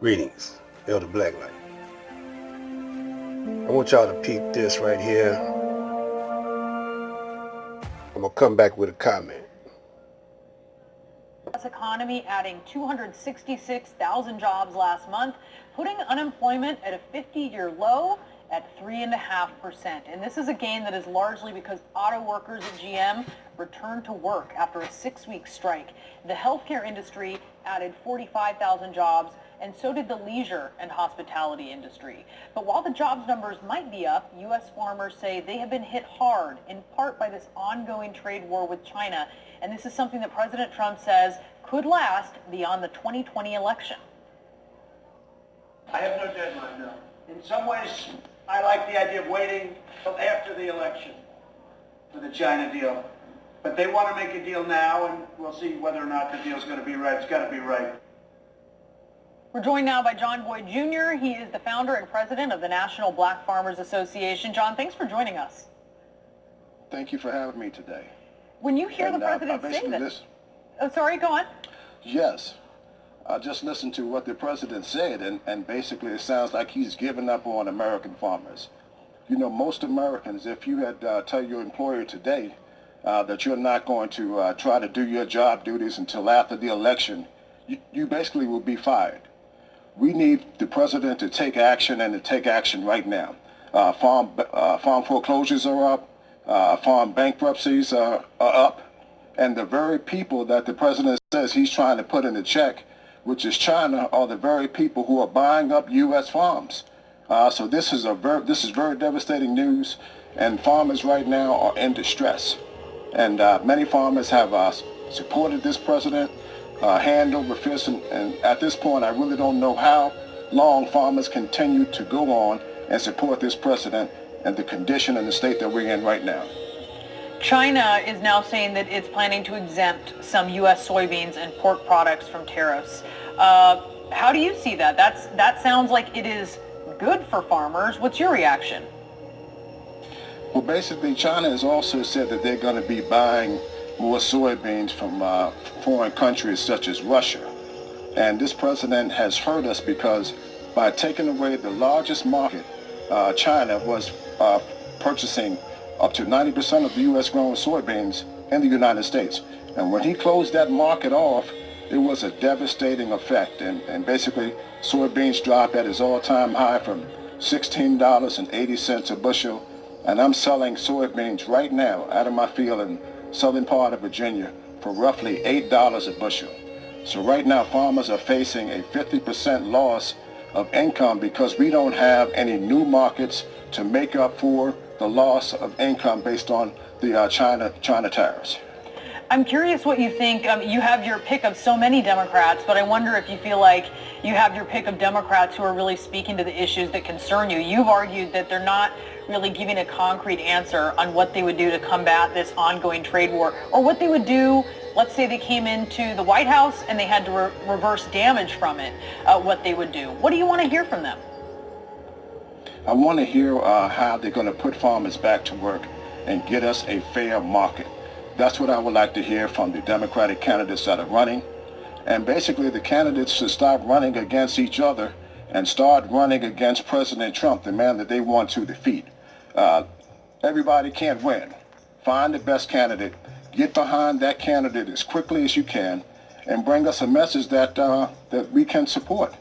Greetings, Elder Blacklight. I want y'all to peep this right here. I'm gonna come back with a comment. Economy adding 266,000 jobs last month, putting unemployment at a 50-year low at 3.5%. And this is a gain that is largely because auto workers at GM returned to work after a 6-week strike. The healthcare industry added 45,000 jobs, and so did the leisure and hospitality industry. But while the jobs numbers might be up, U.S. farmers say they have been hit hard, in part by this ongoing trade war with China. And this is something that President Trump says could last beyond the 2020 election. I have no deadline, no. In some ways, I like the idea of waiting till after the election for the China deal. But they want to make a deal now, and we'll see whether or not the deal's going to be right. It's got to be right. We're joined now by John Boyd Jr. He is the founder and president of the National Black Farmers Association. John, thanks for joining us. Thank you for having me today. When you hear the president say this... Oh, sorry, go on. Yes. I just listened to what the president said, and basically it sounds like he's given up on American farmers. You know, most Americans, if you had tell your employer today that you're not going to try to do your job duties until after the election, you basically will be fired. We need the president to take action, and to take action right now. Farm foreclosures are up. Farm bankruptcies are up, and the very people that the president says he's trying to put in the check, which is China, are the very people who are buying up U.S. farms. So this is very devastating news, and farmers right now are in distress. And many farmers have supported this president hand over fist, and at this point I really don't know how long farmers continue to go on and support this president and the condition and the state that we're in right now. China is now saying that it's planning to exempt some U.S. soybeans and pork products from tariffs. How do you see that? That sounds like it is good for farmers. What's your reaction? Well, basically, China has also said that they're going to be buying more soybeans from foreign countries such as Russia. And this president has hurt us because by taking away the largest market, China was purchasing up to 90% of the U.S. grown soybeans in the United States. And when he closed that market off, it was a devastating effect. And basically, soybeans dropped at its all-time high from $16.80 a bushel. And I'm selling soybeans right now out of my field in southern part of Virginia for roughly $8 a bushel. So right now, farmers are facing a 50% loss of income because we don't have any new markets to make up for the loss of income based on the China tariffs. I'm curious what you think. You have your pick of so many Democrats, but I wonder if you feel like you have your pick of Democrats who are really speaking to the issues that concern you. You've argued that they're not really giving a concrete answer on what they would do to combat this ongoing trade war, or what they would do. Let's say they came into the White House and they had to reverse damage from it, what they would do. What do you want to hear from them? I want to hear how they're going to put farmers back to work and get us a fair market. That's what I would like to hear from the Democratic candidates that are running. And basically the candidates should stop running against each other and start running against President Trump, the man that they want to defeat. Everybody can't win. Find the best candidate, get behind that candidate as quickly as you can, and bring us a message that we can support.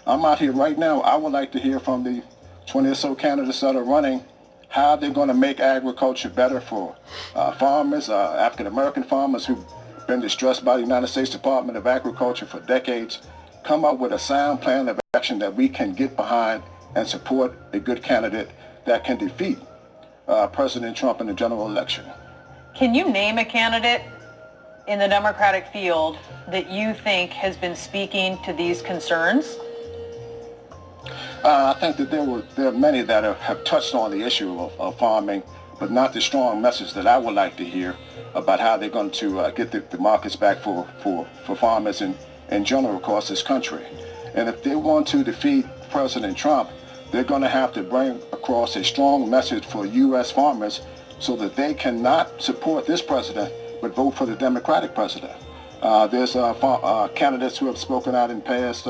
I'm out here right now. I would like to hear from the 20 or so candidates that are running how they're going to make agriculture better for farmers, African-American farmers who've been distressed by the United States Department of Agriculture for decades. Come up with a sound plan of action that we can get behind and support a good candidate that can defeat President Trump in the general election. Can you name a candidate in the Democratic field that you think has been speaking to these concerns? I think that there are many that have touched on the issue of farming, but not the strong message that I would like to hear about how they're going to get the markets back for farmers in general across this country. And if they want to defeat President Trump, they're going to have to bring across a strong message for U.S. farmers so that they cannot support this president, but vote for the Democratic president. There's candidates who have spoken out in past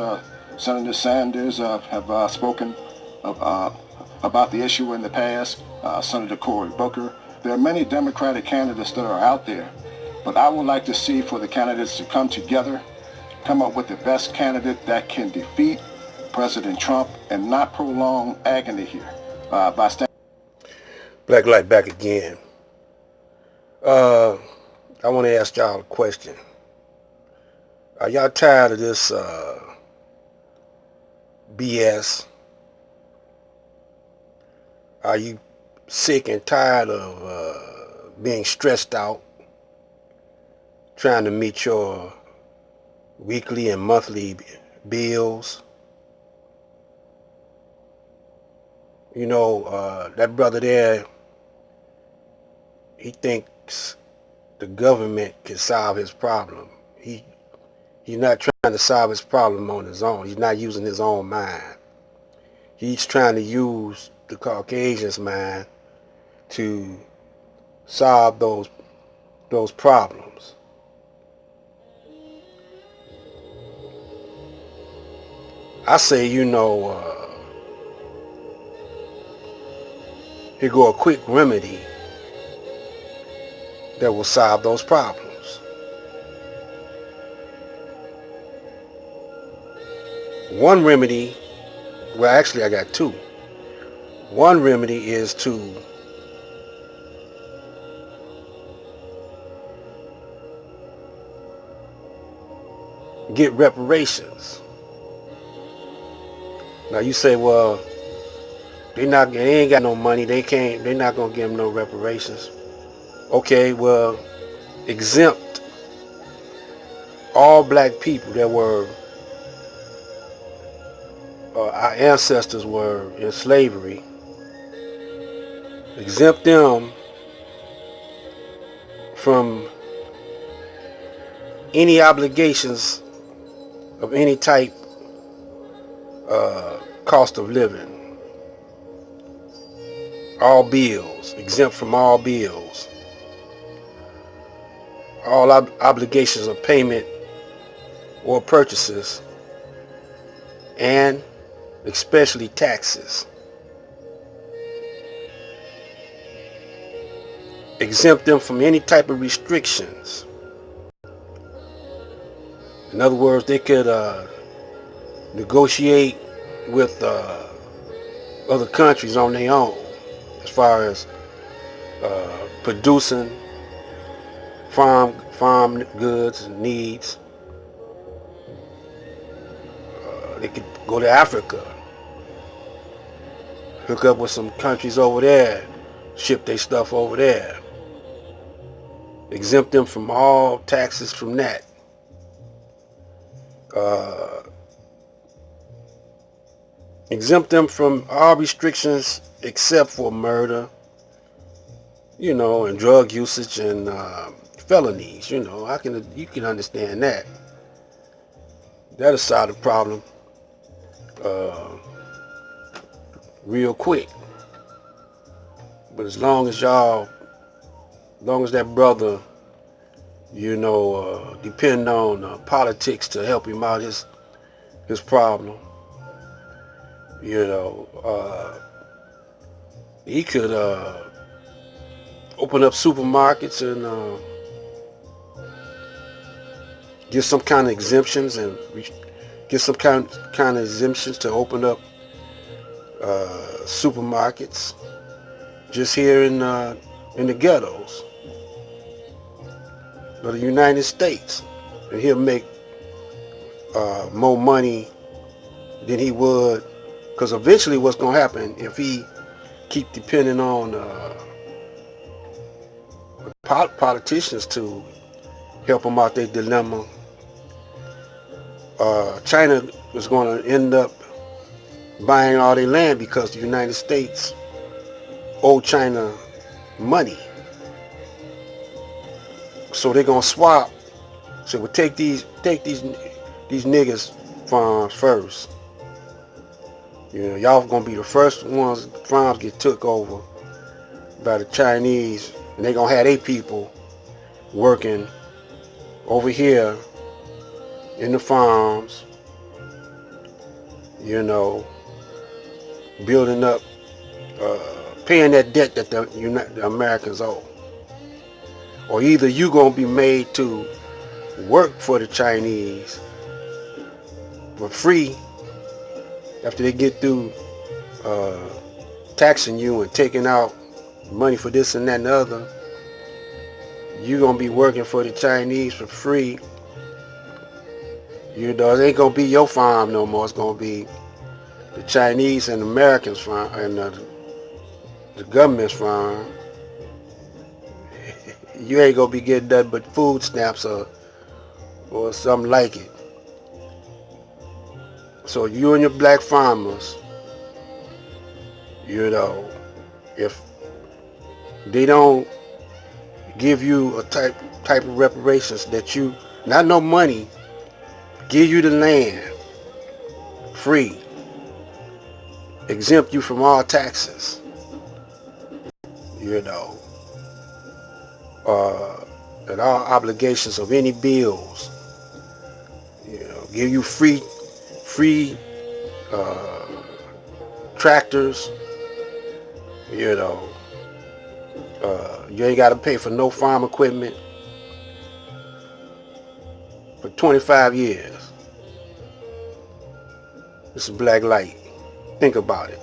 Senator Sanders have spoken about the issue in the past. Senator Cory Booker. There are many Democratic candidates that are out there, but I would like to see for the candidates to come together, come up with the best candidate that can defeat President Trump and not prolong agony here by standing. Black light back again. I want to ask y'all a question. Are y'all tired of this BS? Are you sick and tired of being stressed out, trying to meet your weekly and monthly bills? You know, that brother there, he thinks the government can solve his problem. He's not trying to solve his problem on his own. He's not using his own mind. He's trying to use the Caucasian's mind to solve those problems. I say, you know, here go a quick remedy that will solve those problems. One remedy, well, actually I got two. One remedy is to get reparations. Now you say, well, they ain't got no money, they're not gonna give them no reparations. Okay, well, exempt all black people that were our ancestors were in slavery. Exempt them from any obligations of any type, cost of living. All bills, exempt from all bills. All obligations of payment or purchases, and especially taxes. Exempt them from any type of restrictions. In other words, they could negotiate with other countries on their own as far as producing farm goods and needs. They could go to Africa, hook up with some countries over there, ship their stuff over there. Exempt them from all taxes from that. Exempt them from all restrictions except for murder, you know, and drug usage and felonies. You know, you can understand that. That'll solve the problem real quick. But as long as that brother, you know, depend on politics to help him out his problem, you know, he could open up supermarkets and get some kind of exemptions and get some kind of exemptions to open up supermarkets just here in the ghettos of the United States, and he'll make more money than he would, because eventually what's going to happen if he keep depending on politicians to help him out their dilemma, China is going to end up buying all their land because the United States owe China money. So they're gonna swap. So we'll take these niggas farms first. You know, y'all gonna be the first ones farms get took over by the Chinese, and they gonna have their people working over here in the farms, you know, building up, paying that debt that the Americans owe. Or either you gonna be made to work for the Chinese for free after they get through uh, taxing you and taking out money for this and that and the other. You gonna be working for the Chinese for free. You know, it ain't gonna be your farm no more. It's gonna be the Chinese and Americans farm and the government's farm. You ain't gonna be getting nothing but food stamps or something like it. So you and your black farmers, you know, if they don't give you a type of reparations that you, not no money, give you the land free, exempt you from all taxes, you know, and all obligations of any bills, you know, give you free tractors, you know, you ain't got to pay for no farm equipment for 25 years. This is black light. Think about it.